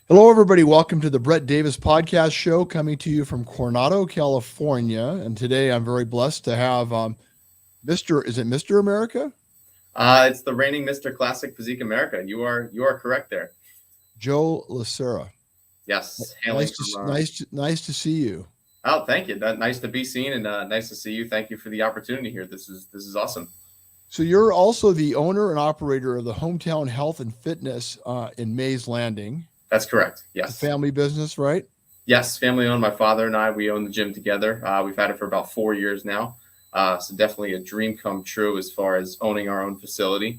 Hello, everybody. Welcome to the Brett Davis Podcast Show, coming to you from Coronado, California. And today I'm very blessed to have is it Mr. America? It's the reigning Mr. Classic Physique America. You are correct there. Joe LaCerra. Yes, hailing Nice from. to nice to see you. Oh, thank you. Nice to be seen and nice to see you. Thank you for the opportunity here. This is awesome. So you're also the owner and operator of the Hometown Health and Fitness in Mays Landing. That's correct. It's a Yes. family business, right? Yes, family owned. My father and we own the gym together. We've had it for about 4 years now. So definitely a dream come true as far as owning our own facility.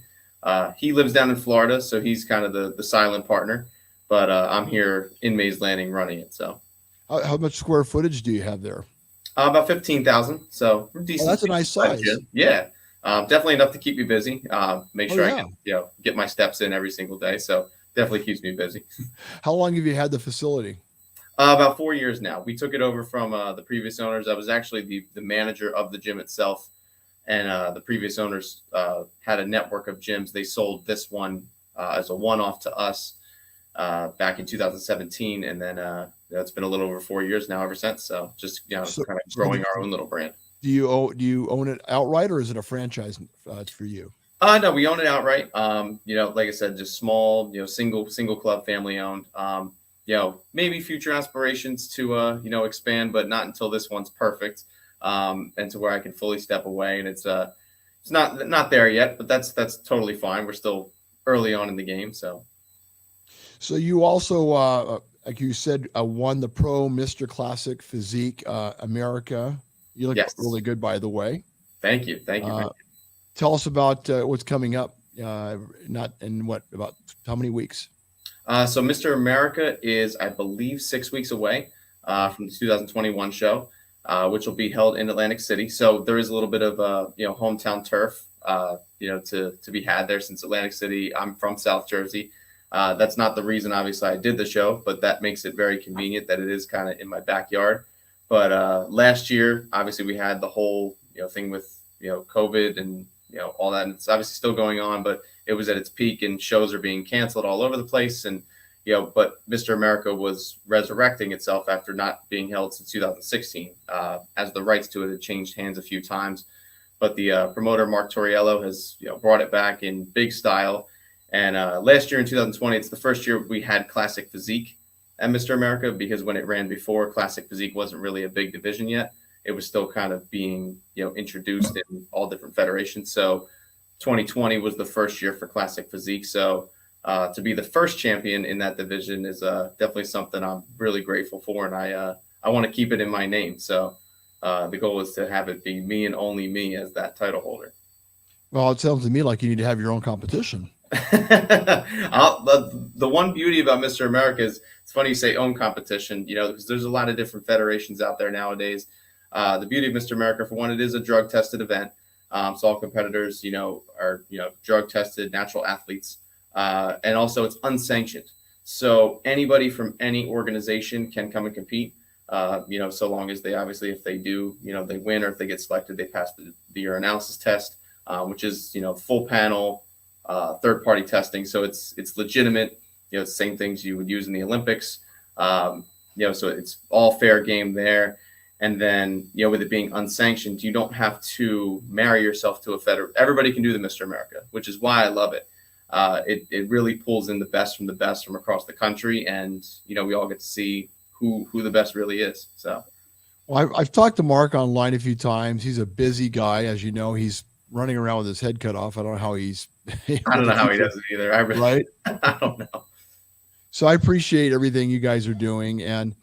He lives down in Florida, so he's kind of the silent partner. But I'm here in Mays Landing running it. So How much square footage do you have there? about 15,000. So Oh, decent. that's a nice Decent size. gym. Yeah. Definitely enough to keep me busy. Make Oh, sure I yeah. get my steps in every single day. So definitely keeps me busy. How long have you had the facility? About 4 years now. We took it over from the previous owners. I was actually the manager of the gym itself, and the previous owners had a network of gyms. They sold this one as a one-off to us back in 2017, and then it's been a little over 4 years now ever since. So just So, kind of so growing our own little brand. do you own it outright, or is it a franchise for you? No, we own it outright. Like I said, just small, single club, family owned. Maybe future aspirations to expand, but not until this one's perfect, and to where I can fully step away. And it's not there yet, but that's totally fine. We're still early on in the game, so. So you also, like you said, won the Pro Mr. Classic Physique America. You look Yes. really good, by the way. Thank you. Uh, Tell us about what's coming up. Not in about how many weeks? So Mr. America is, I believe, 6 weeks away from the 2021 show, which will be held in Atlantic City. So there is a little bit of hometown turf, to be had there, since Atlantic City. I'm from South Jersey. That's not the reason, obviously, I did the show, but that makes it very convenient that it is kind of in my backyard. But last year, obviously, we had the whole thing with COVID and all that, and it's obviously still going on, but it was at its peak, and shows are being canceled all over the place. And but Mr. America was resurrecting itself after not being held since 2016, as the rights to it had changed hands a few times. But the promoter Mark Torriello has brought it back in big style. And last year in 2020, it's the first year we had Classic Physique at Mr. America, because when it ran before, Classic Physique wasn't really a big division yet. It was still kind of being introduced in all different federations. So 2020 was the first year for Classic Physique. So to be the first champion in that division is definitely something I'm really grateful for, and I want to keep it in my name. So the goal is to have it be me and only me as that title holder. Well, it sounds to me like you need to have your own competition. The one beauty about Mr. America is, it's funny you say own competition, because there's a lot of different federations out there nowadays. The beauty of Mr. America, for one, it is a drug tested event. So all competitors, are, drug tested, natural athletes. And also it's unsanctioned. So anybody from any organization can come and compete, so long as they, obviously, if they do, they win, or if they get selected, they pass the urinalysis test, which is, full panel, third-party testing. So it's legitimate, the same things you would use in the Olympics. So it's all fair game there. And then, with it being unsanctioned, you don't have to marry yourself to a federation. Everybody can do the Mr. America, which is why I love it. It really pulls in the best from across the country, and we all get to see who the best really is. So, well, I've talked to Mark online a few times. He's a busy guy, as you know. He's running around with his head cut off. I don't know how he's. I don't know how he does it either. Right? I don't know. So I appreciate everything you guys are doing. And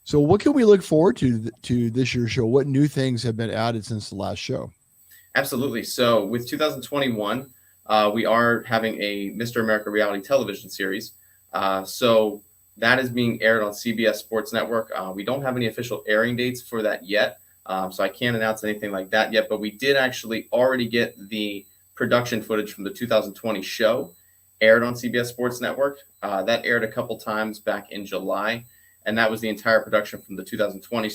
so what can we look forward to this year's show? What new things have been added since the last show? Absolutely. So with 2021, we are having a Mr. America reality television series. So that is being aired on CBS Sports Network. We don't have any official airing dates for that yet. So I can't announce anything like that yet, but we did actually already get the production footage from the 2020 show aired on CBS Sports Network. That aired a couple times back in July, and that was the entire production from the 2020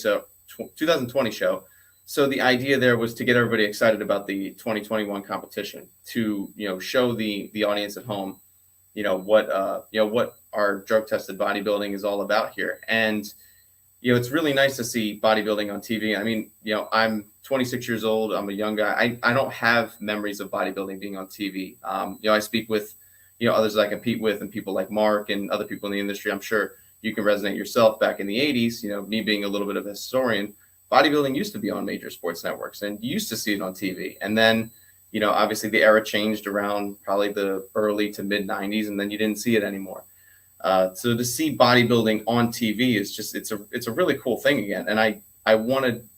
show. So the idea there was to get everybody excited about the 2021 competition, to show the audience at home, what our drug tested bodybuilding is all about here. And it's really nice to see bodybuilding on TV. I mean, I'm 26 years old. I'm a young guy. I don't have memories of bodybuilding being on TV. I speak with, others that I compete with and people like Mark and other people in the industry. I'm sure you can resonate yourself. Back in the 80s, me being a little bit of a historian, bodybuilding used to be on major sports networks and you used to see it on TV. And then, obviously the era changed around probably the early to mid 90s, and then you didn't see it anymore. So to see bodybuilding on TV is just, it's a really cool thing again. And I wanted,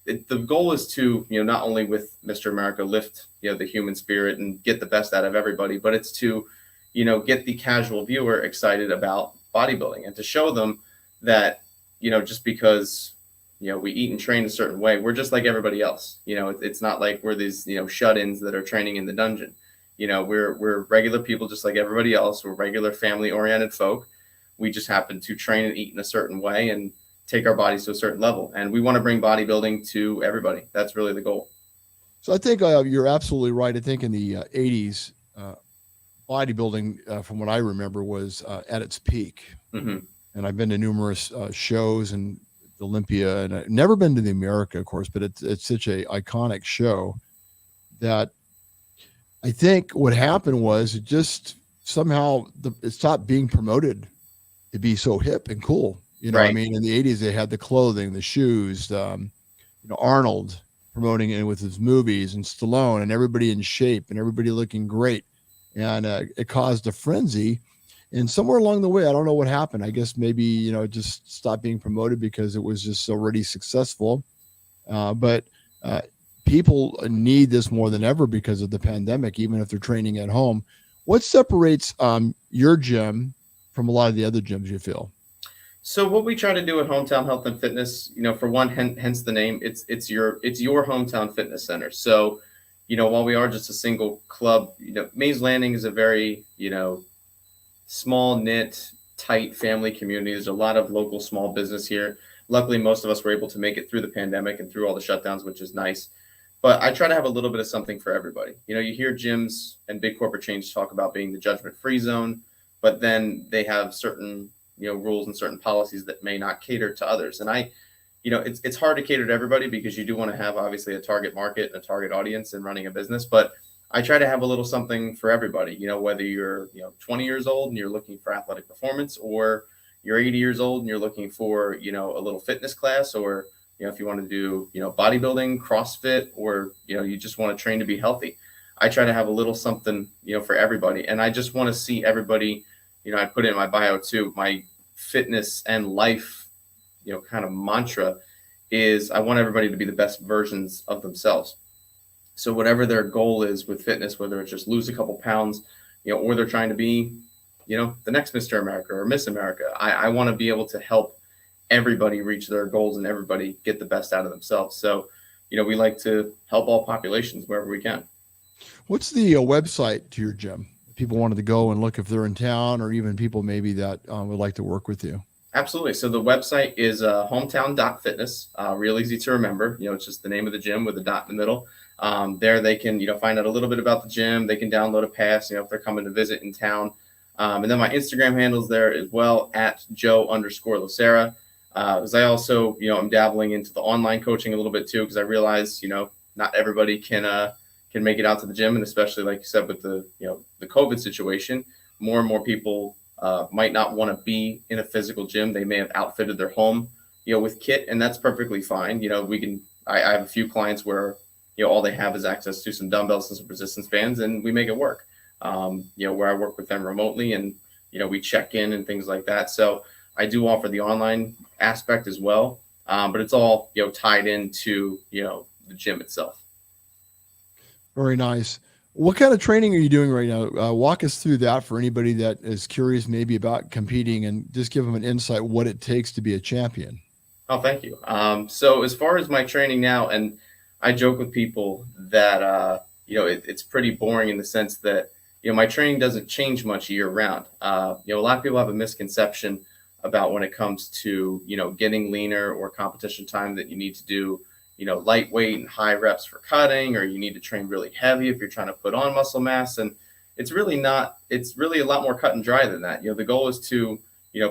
the goal is to, not only with Mr. America lift, the human spirit and get the best out of everybody, but it's to, get the casual viewer excited about bodybuilding and to show them that, just because, we eat and train a certain way, we're just like everybody else. It's not like we're these, shut-ins that are training in the dungeon. We're regular people just like everybody else. We're regular family-oriented folk. We just happen to train and eat in a certain way and take our bodies to a certain level. And we want to bring bodybuilding to everybody. That's really the goal. So I think you're absolutely right. I think in the 80s, bodybuilding, from what I remember, was at its peak. Mm-hmm. And I've been to numerous shows and Olympia, and I've never been to the America, of course, but it's such a iconic show that I think what happened was it just somehow it stopped being promoted to be so hip and cool. Right. I mean, in the 80s, they had the clothing, the shoes, Arnold promoting it with his movies and Stallone and everybody in shape and everybody looking great. And it caused a frenzy. And somewhere along the way, I don't know what happened. I guess maybe, it just stopped being promoted because it was just already successful. But people need this more than ever because of the pandemic, even if they're training at home. What separates your gym from a lot of the other gyms, you feel? So what we try to do at Hometown Health and Fitness, for one, hence the name, it's your hometown fitness center. So, while we are just a single club, Mays Landing is a very, small knit, tight family community. There's a lot of local small business here. Luckily, most of us were able to make it through the pandemic and through all the shutdowns, which is nice. But I try to have a little bit of something for everybody. You hear gyms and big corporate chains talk about being the judgment-free zone, but then they have certain, rules and certain policies that may not cater to others. And it's hard to cater to everybody because you do want to have obviously a target market and a target audience in running a business. But I try to have a little something for everybody, whether you're, 20 years old and you're looking for athletic performance, or you're 80 years old and you're looking for, a little fitness class, or, if you want to do, bodybuilding, CrossFit, or, you just want to train to be healthy. I try to have a little something, for everybody. And I just want to see everybody, I put it in my bio too, my fitness and life, kind of mantra is I want everybody to be the best versions of themselves. So whatever their goal is with fitness, whether it's just lose a couple pounds, or they're trying to be, the next Mr. America or Miss America, I want to be able to help everybody reach their goals and everybody get the best out of themselves. So, we like to help all populations wherever we can. What's the website to your gym? If people wanted to go and look if they're in town, or even people maybe that would like to work with you. Absolutely. So the website is hometown.fitness. Real easy to remember. It's just the name of the gym with a dot in the middle. There they can, find out a little bit about the gym. They can download a pass, if they're coming to visit in town. And then my Instagram handle's there as well, at Joe_LaCerra. Because I also, I'm dabbling into the online coaching a little bit too, because I realize, not everybody can make it out to the gym. And especially like you said, with the, the COVID situation, more and more people might not want to be in a physical gym. They may have outfitted their home, with kit, and that's perfectly fine. I have a few clients where, all they have is access to some dumbbells and some resistance bands, and we make it work. Where I work with them remotely, and, we check in and things like that. So I do offer the online aspect as well. But it's all, tied into, the gym itself. Very nice. What kind of training are you doing right now? Walk us through that for anybody that is curious maybe about competing, and just give them an insight what it takes to be a champion. Oh, thank you. So as far as my training now, and I joke with people that, it's pretty boring in the sense that, my training doesn't change much year round. A lot of people have a misconception about when it comes to, getting leaner or competition time, that you need to do, lightweight and high reps for cutting, or you need to train really heavy if you're trying to put on muscle mass. And it's really not. It's really a lot more cut and dry than that. The goal is to,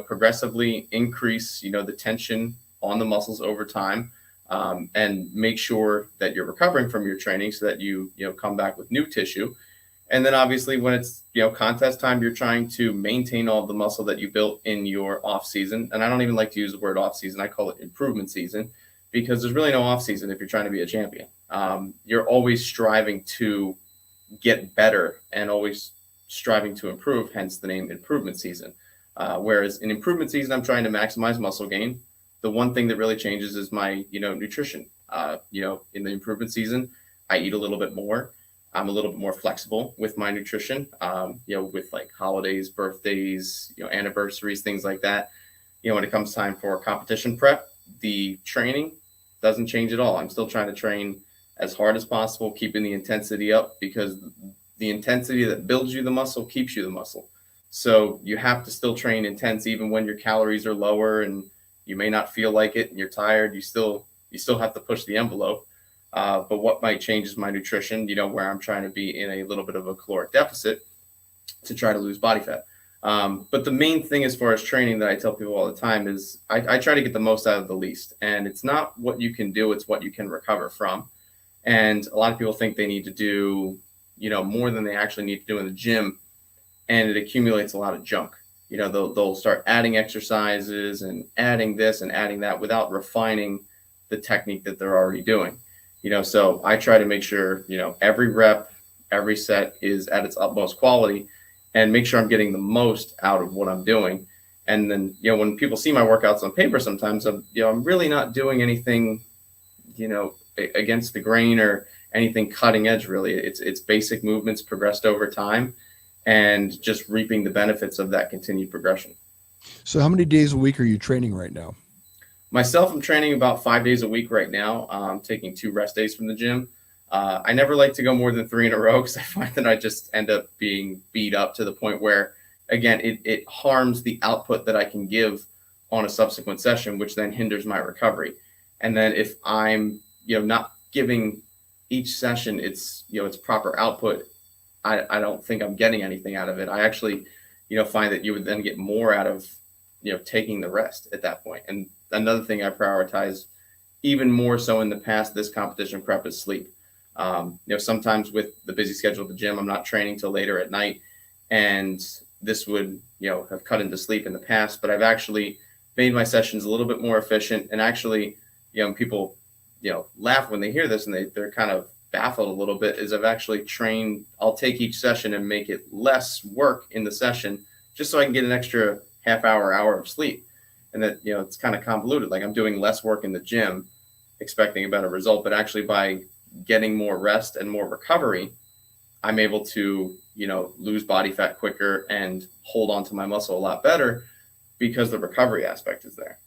progressively increase, the tension on the muscles over time, and make sure that you're recovering from your training so that you come back with new tissue. And then obviously when it's, contest time, you're trying to maintain all the muscle that you built in your off season. And I don't even like to use the word off season. I call it improvement season, because there's really no off season if you're trying to be a champion. You're always striving to get better and always striving to improve, hence the name improvement season. Whereas in improvement season, I'm trying to maximize muscle gain. The one thing that really changes is my, nutrition. In the improvement season, I eat a little bit more. I'm a little bit more flexible with my nutrition, with like holidays, birthdays, anniversaries, things like that. When it comes time for competition prep, the training doesn't change at all. I'm still trying to train as hard as possible, keeping the intensity up, because the intensity that builds you the muscle keeps you the muscle. So you have to still train intense, even when your calories are lower and you may not feel like it and you're tired. You still have to push the envelope. But what might change is my nutrition, where I'm trying to be in a little bit of a caloric deficit to try to lose body fat. But the main thing as far as training that I tell people all the time is I try to get the most out of the least. And it's not what you can do, it's what you can recover from. And a lot of people think they need to do, more than they actually need to do in the gym. And it accumulates a lot of junk. They'll start adding exercises and adding this and adding that without refining the technique that they're already doing. So I try to make sure, every rep, every set is at its utmost quality, and make sure I'm getting the most out of what I'm doing. And then, when people see my workouts on paper, sometimes I'm really not doing anything, against the grain or anything cutting edge, really. It's basic movements progressed over time and just reaping the benefits of that continued progression. So how many days a week are you training right now? Myself, I'm training about 5 days a week right now. I'm taking 2 rest days from the gym. I never like to go more than 3 in a row, because I find that I just end up being beat up to the point where, again, it harms the output that I can give on a subsequent session, which then hinders my recovery. And then if I'm, not giving each session its proper output, I don't think I'm getting anything out of it. I actually, find that you would then get more out of, taking the rest at that point. And another thing I prioritize even more so in the past, this competition prep, is sleep. Sometimes with the busy schedule of the gym, I'm not training till later at night, and this would, have cut into sleep in the past, but I've actually made my sessions a little bit more efficient. And actually, people, laugh when they hear this, and they're kind of baffled a little bit, is I've actually trained, I'll take each session and make it less work in the session, just so I can get an extra half hour of sleep. And that, it's kind of convoluted. Like, I'm doing less work in the gym, expecting a better result, but actually by getting more rest and more recovery, I'm able to, lose body fat quicker and hold on to my muscle a lot better, because the recovery aspect is there.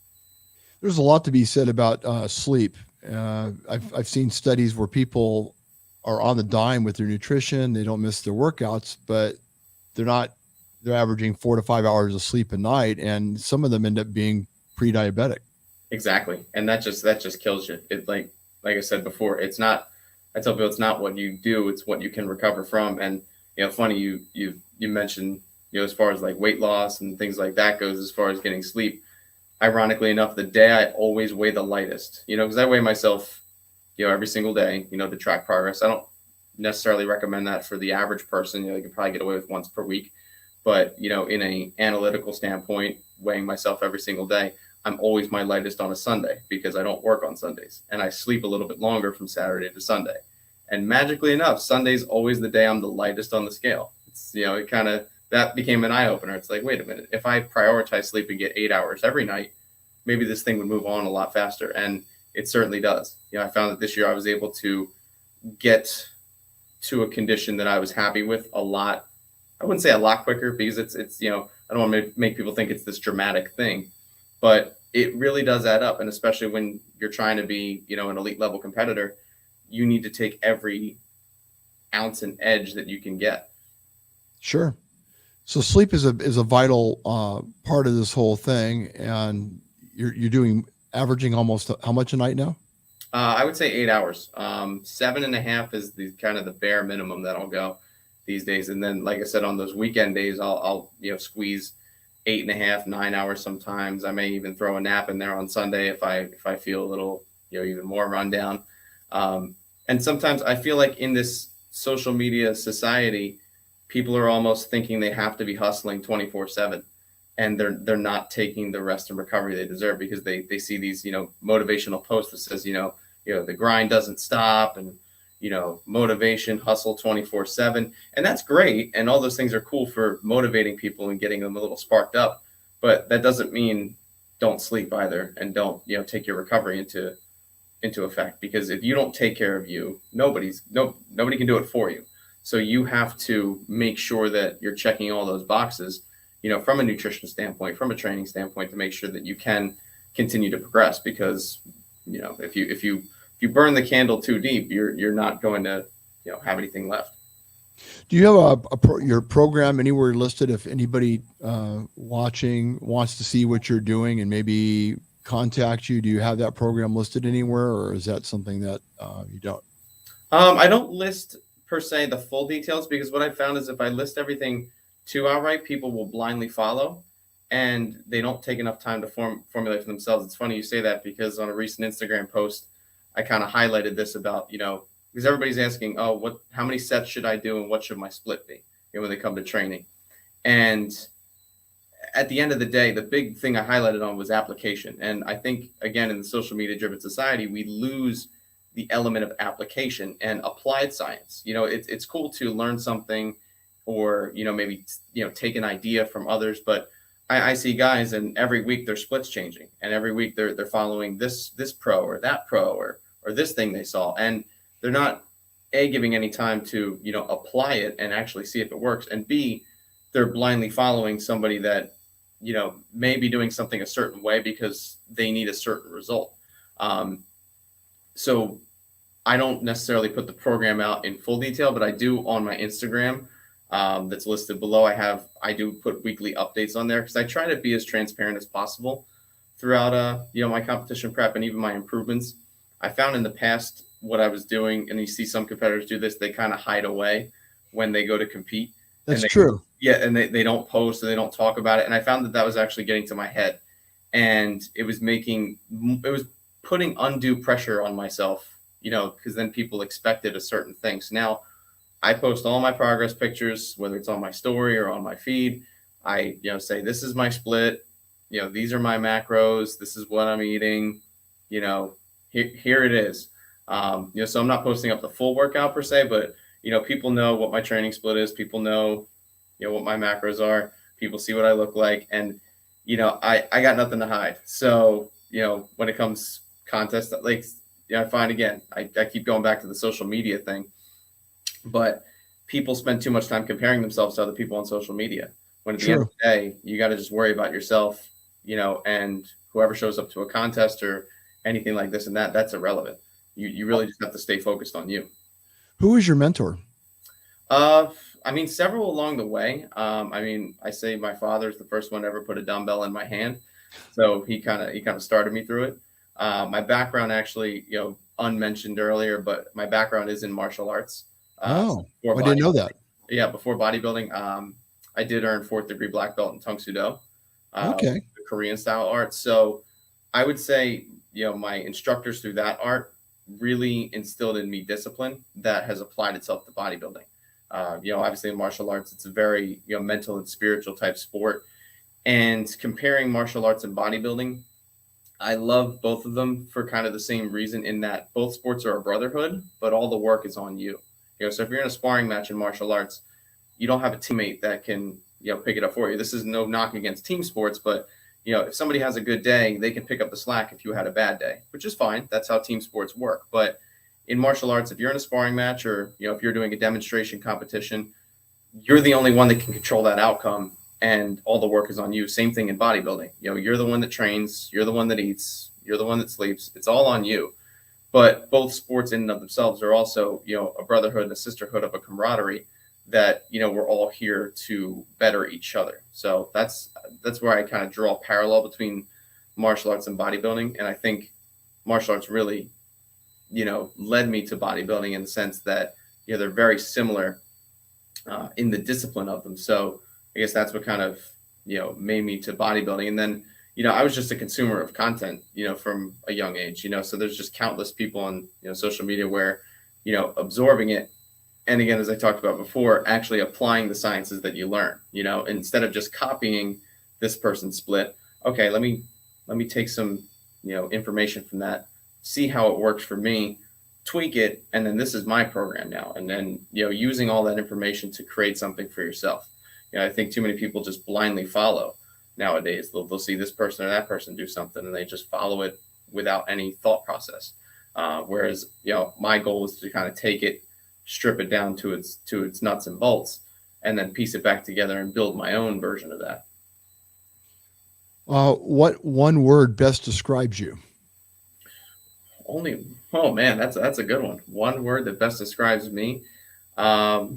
There's a lot to be said about sleep. I've seen studies where people are on the dime with their nutrition. They don't miss their workouts, but they're averaging 4 to 5 hours of sleep a night. And some of them end up being pre-diabetic. Exactly. And that just kills you. It, like I said before, I tell people it's not what you do, it's what you can recover from. And, funny, you mentioned, as far as like weight loss and things like that goes, as far as getting sleep, ironically enough, the day I always weigh the lightest, because I weigh myself, every single day, to track progress. I don't necessarily recommend that for the average person. You can probably get away with once per week. But, in a analytical standpoint, weighing myself every single day, I'm always my lightest on a Sunday, because I don't work on Sundays, and I sleep a little bit longer from Saturday to Sunday. And magically enough, Sunday's always the day I'm the lightest on the scale. It's, it kind of, that became an eye opener. It's like, wait a minute, if I prioritize sleep and get 8 hours every night, maybe this thing would move on a lot faster. And it certainly does. I found that this year I was able to get to a condition that I was happy with a lot. I wouldn't say a lot quicker, because it's I don't want to make people think it's this dramatic thing, but it really does add up. And especially when you're trying to be, an elite level competitor, you need to take every ounce and edge that you can get. Sure. So sleep is a vital part of this whole thing. And you're averaging almost how much a night now? I would say 8 hours. 7.5 is the kind of the bare minimum that I'll go. these days. And then, like I said, on those weekend days, I'll squeeze 8.5, 9 hours sometimes. I may even throw a nap in there on Sunday if I feel a little, even more rundown. And sometimes I feel like in this social media society, people are almost thinking they have to be hustling 24/7, and they're not taking the rest and recovery they deserve, because they see these, motivational posts that says, the grind doesn't stop, and, motivation, hustle 24/7. And that's great. And all those things are cool for motivating people and getting them a little sparked up. But that doesn't mean don't sleep either, and don't, take your recovery into effect, because if you don't take care of you, nobody can do it for you. So you have to make sure that you're checking all those boxes, from a nutrition standpoint, from a training standpoint, to make sure that you can continue to progress. Because, if you burn the candle too deep, you're not going to, have anything left. Do you have your program anywhere listed if anybody watching wants to see what you're doing and maybe contact you? Do you have that program listed anywhere, or is that something that you don't? I don't list per se the full details, because what I found is if I list everything too outright, people will blindly follow, and they don't take enough time to formulate for themselves. It's funny you say that, because on a recent Instagram post, I kind of highlighted this about, because everybody's asking, oh, how many sets should I do and what should my split be, when they come to training? And at the end of the day, the big thing I highlighted on was application. And I think, again, in the social media driven society, we lose the element of application and applied science. It's cool to learn something, or, maybe, take an idea from others. But I see guys, and every week their splits changing, and every week they're following this pro or that pro or this thing they saw. And they're not giving any time to, apply it and actually see if it works. And B, they're blindly following somebody that, may be doing something a certain way because they need a certain result. So I don't necessarily put the program out in full detail, but I do on my Instagram, that's listed below. I do put weekly updates on there, because I try to be as transparent as possible throughout, my competition prep and even my improvements. I found in the past what I was doing, and you see some competitors do this, they kind of hide away when they go to compete. That's true. Yeah, and they don't post, and they don't talk about it. And I found that was actually getting to my head, and it was putting undue pressure on myself, because then people expected a certain thing. So now I post all my progress pictures, whether it's on my story or on my feed. I, say, this is my split, these are my macros, this is what I'm eating, here it is. So I'm not posting up the full workout per se, but, people know what my training split is. People know, what my macros are. People see what I look like. And, I got nothing to hide. So, when it comes contest, like, I find, again, I keep going back to the social media thing, but people spend too much time comparing themselves to other people on social media. When at the end of the day, you got to just worry about yourself, and whoever shows up to a contest or anything like this and that's irrelevant. You really just have to stay focused on you. Who is your mentor? Several along the way. I say my father is the first one to ever put a dumbbell in my hand. So he kind of started me through it. My background actually, unmentioned earlier, but my background is in martial arts. I didn't know that. Yeah. Before bodybuilding, I did earn 4th degree black belt in Tung Soo Do, the Korean style art. So I would say, my instructors through that art really instilled in me discipline that has applied itself to bodybuilding. Obviously in martial arts, it's a very, mental and spiritual type sport. And comparing martial arts and bodybuilding, I love both of them for kind of the same reason, in that both sports are a brotherhood, but all the work is on you. So if you're in a sparring match in martial arts, you don't have a teammate that can, pick it up for you. This is no knock against team sports, but, if somebody has a good day, they can pick up the slack if you had a bad day, which is fine. That's how team sports work. But in martial arts, if you're in a sparring match, or, if you're doing a demonstration competition, you're the only one that can control that outcome, and all the work is on you. Same thing in bodybuilding. You're the one that trains, you're the one that eats, you're the one that sleeps. It's all on you. But both sports in and of themselves are also, a brotherhood and a sisterhood of a camaraderie that, we're all here to better each other. So that's where I kind of draw a parallel between martial arts and bodybuilding. And I think martial arts really, led me to bodybuilding, in the sense that, they're very similar in the discipline of them. So I guess that's what kind of, made me to bodybuilding. And then, I was just a consumer of content, from a young age, so there's just countless people on, social media where, absorbing it. And again, as I talked about before, actually applying the sciences that you learn, instead of just copying this person's split. Okay, let me take some, information from that, see how it works for me, tweak it, and then this is my program now. And then, using all that information to create something for yourself. I think too many people just blindly follow nowadays. They'll see this person or that person do something and they just follow it without any thought process. Whereas, my goal is to kind of take it, strip it down to its nuts and bolts, and then piece it back together and build my own version of that. What one word best describes you? Oh man, that's a good one. One word that best describes me. I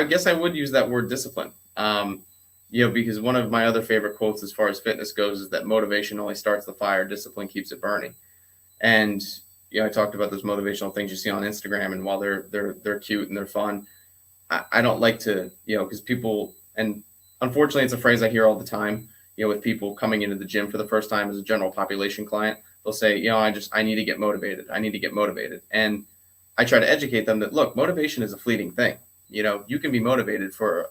guess I would use that word discipline. Because one of my other favorite quotes as far as fitness goes is that motivation only starts the fire, discipline keeps it burning. And I talked about those motivational things you see on Instagram, and while they're cute and they're fun, I don't like to, because people, and unfortunately it's a phrase I hear all the time, with people coming into the gym for the first time as a general population client. They'll say, I need to get motivated. I need to get motivated. And I try to educate them that, look, motivation is a fleeting thing. You can be motivated for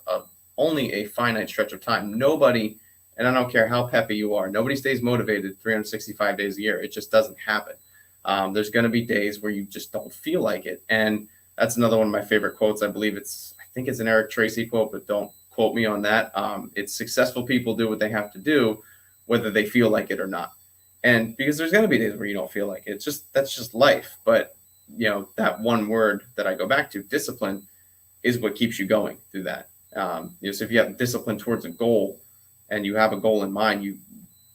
only a finite stretch of time. Nobody, and I don't care how peppy you are, nobody stays motivated 365 days a year. It just doesn't happen. There's going to be days where you just don't feel like it. And that's another one of my favorite quotes. I think it's an Eric Tracy quote, but don't quote me on that. It's successful people do what they have to do, whether they feel like it or not. And because there's going to be days where you don't feel like it. That's just life. But, that one word that I go back to, discipline, is what keeps you going through that. So if you have discipline towards a goal and you have a goal in mind,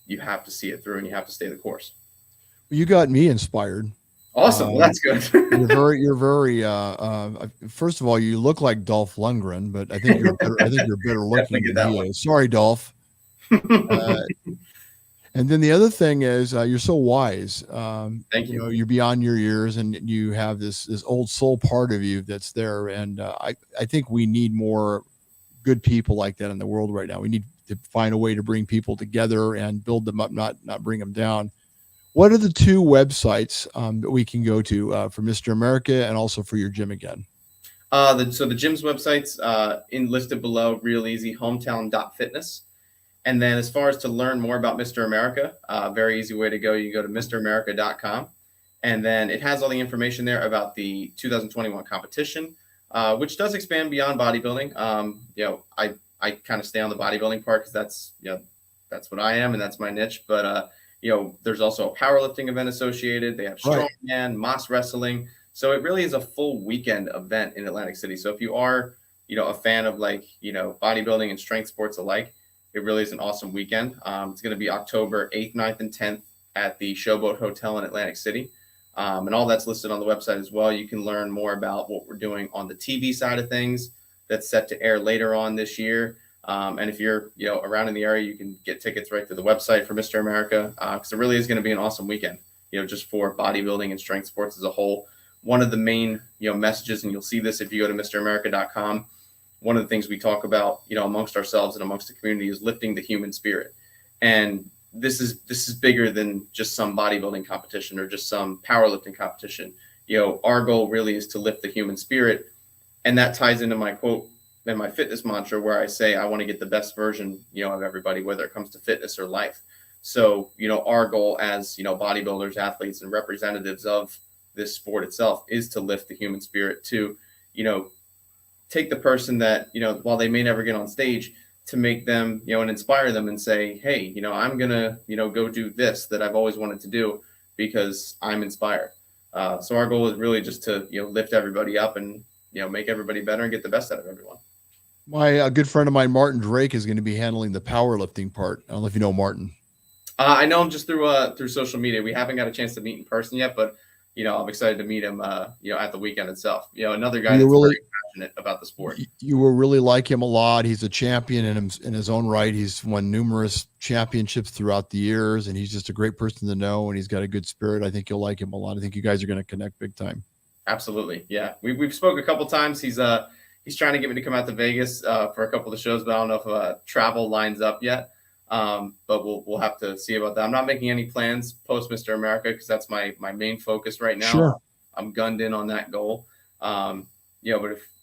you have to see it through and you have to stay the course. You got me inspired. Awesome. Well, that's good. you're very, first of all, you look like Dolph Lundgren, but I think you're better looking than he is. Sorry, Dolph. And then the other thing is, you're so wise. Thank you. You're beyond your years, and you have this old soul part of you that's there. And I think we need more good people like that in the world right now. We need to find a way to bring people together and build them up, not bring them down. What are the two websites that we can go to for Mr. America and also for your gym again? So the gym's website's listed below, real easy, hometown.fitness. And then as far as to learn more about Mr. America, very easy way to go. You go to mramerica.com, and then it has all the information there about the 2021 competition, which does expand beyond bodybuilding. I kind of stay on the bodybuilding part because that's what I am and that's my niche. But there's also a powerlifting event associated. They have strongman, Moss wrestling. So it really is a full weekend event in Atlantic City. So if you are, a fan of bodybuilding and strength sports alike, it really is an awesome weekend. It's going to be October 8th, 9th, and 10th at the Showboat Hotel in Atlantic City. And all that's listed on the website as well. You can learn more about what we're doing on the TV side of things that's set to air later on this year. And if you're, around in the area, you can get tickets right to the website for Mr. America, because it really is going to be an awesome weekend, just for bodybuilding and strength sports as a whole. One of the main, messages, and you'll see this if you go to mramerica.com, one of the things we talk about, amongst ourselves and amongst the community is lifting the human spirit. And this is bigger than just some bodybuilding competition or just some powerlifting competition. Our goal really is to lift the human spirit. And that ties into my quote and my fitness mantra, where I say, I want to get the best version, of everybody, whether it comes to fitness or life. So, our goal as, bodybuilders, athletes, and representatives of this sport itself is to lift the human spirit, to, take the person that, while they may never get on stage, to make them, and inspire them and say, hey, I'm going to, go do this that I've always wanted to do because I'm inspired. So our goal is really just to, lift everybody up and, make everybody better and get the best out of everyone. My good friend of mine, Martin Drake, is going to be handling the powerlifting part. I don't know if you know Martin. I know him just through social media. We haven't got a chance to meet in person yet, but I'm excited to meet him, at the weekend itself. Another guy that's very passionate about the sport. You will really like him a lot. He's a champion in his own right. He's won numerous championships throughout the years, and he's just a great person to know, and he's got a good spirit. I think you'll like him a lot. I think you guys are going to connect big time. Absolutely. Yeah. We've spoke a couple times. He's he's trying to get me to come out to Vegas for a couple of shows, but I don't know if travel lines up yet. But we'll have to see about that. I'm not making any plans post Mr. America because that's my main focus right now. Sure. I'm gunned in on that goal. But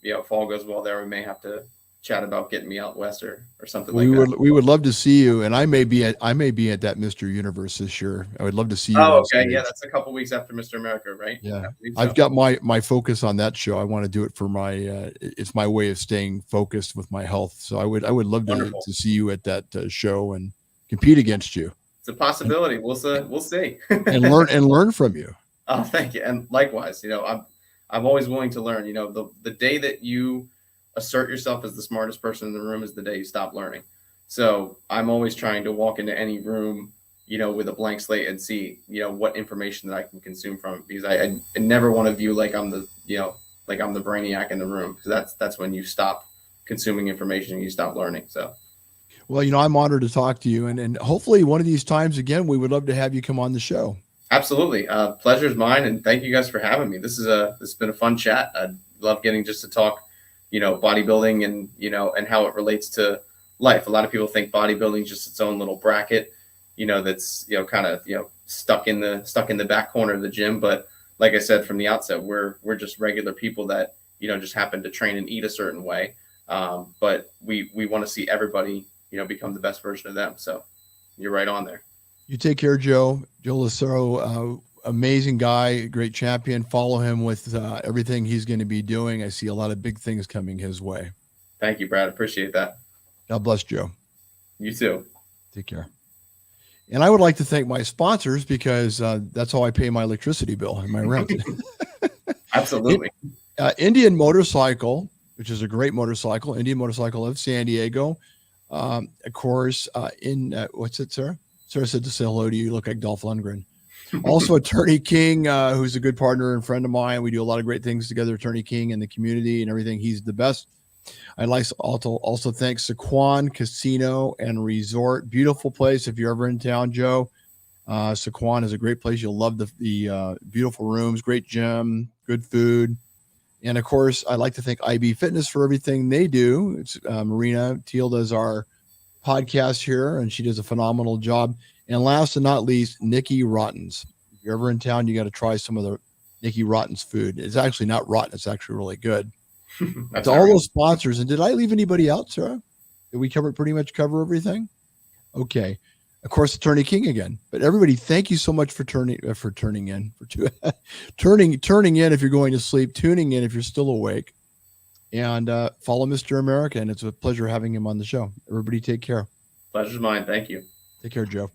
if all goes well there, we may have to chat about getting me out west or something like that. We would love to see you, and I may be at that Mr. Universe this year. I would love to see you. Oh, okay, yeah, that's a couple weeks after Mr. America, right? Yeah, So. I've got my focus on that show. I want to do it for my. It's my way of staying focused with my health. So I would love to see you at that show and compete against you. It's a possibility. We'll see. and learn from you. Oh, thank you, and likewise. I'm always willing to learn. The day that you assert yourself as the smartest person in the room is the day you stop learning. So I'm always trying to walk into any room, with a blank slate and see, what information that I can consume from it, because I never want to view like I'm the brainiac in the room, because that's when you stop consuming information and you stop learning. So. Well, I'm honored to talk to you, and hopefully one of these times again, we would love to have you come on the show. Absolutely. Pleasure's mine. And thank you guys for having me. This has been a fun chat. I love getting just to talk, bodybuilding and, and how it relates to life. A lot of people think bodybuilding is just its own little bracket, that's, kind of, stuck in the back corner of the gym. But like I said, from the outset, we're just regular people that, just happen to train and eat a certain way. But we want to see everybody, become the best version of them. So you're right on there. You take care, Joe. Joe LaCerra, amazing guy, great champion. Follow him with everything he's going to be doing. I see a lot of big things coming his way. Thank you, Brad. Appreciate that. God bless, Joe. You too. Take care. And I would like to thank my sponsors, because that's how I pay my electricity bill and my rent. Absolutely. Indian Motorcycle, which is a great motorcycle, Indian Motorcycle of San Diego. Of course, what's it, Sarah? Sarah said to say hello to you. You look like Dolph Lundgren. Also, Attorney King, who's a good partner and friend of mine. We do a lot of great things together, Attorney King, and the community and everything. He's the best. I'd like to also thank Sequan Casino and Resort. Beautiful place if you're ever in town, Joe. Sequan is a great place. You'll love the beautiful rooms, great gym, good food. And, of course, I'd like to thank IB Fitness for everything they do. It's Marina Teal does our podcast here, and she does a phenomenal job. And last but not least, Nikki Rotten's. If you're ever in town, you got to try some of the Nikki Rotten's food. It's actually not rotten. It's actually really good. It's all those sponsors. And did I leave anybody out, Sarah? Did we pretty much cover everything? Okay. Of course, Attorney King again. But everybody, thank you so much for turning in, turning in if you're going to sleep, tuning in if you're still awake, and follow Mr. America. And it's a pleasure having him on the show. Everybody, take care. Pleasure's mine. Thank you. Take care, Joe.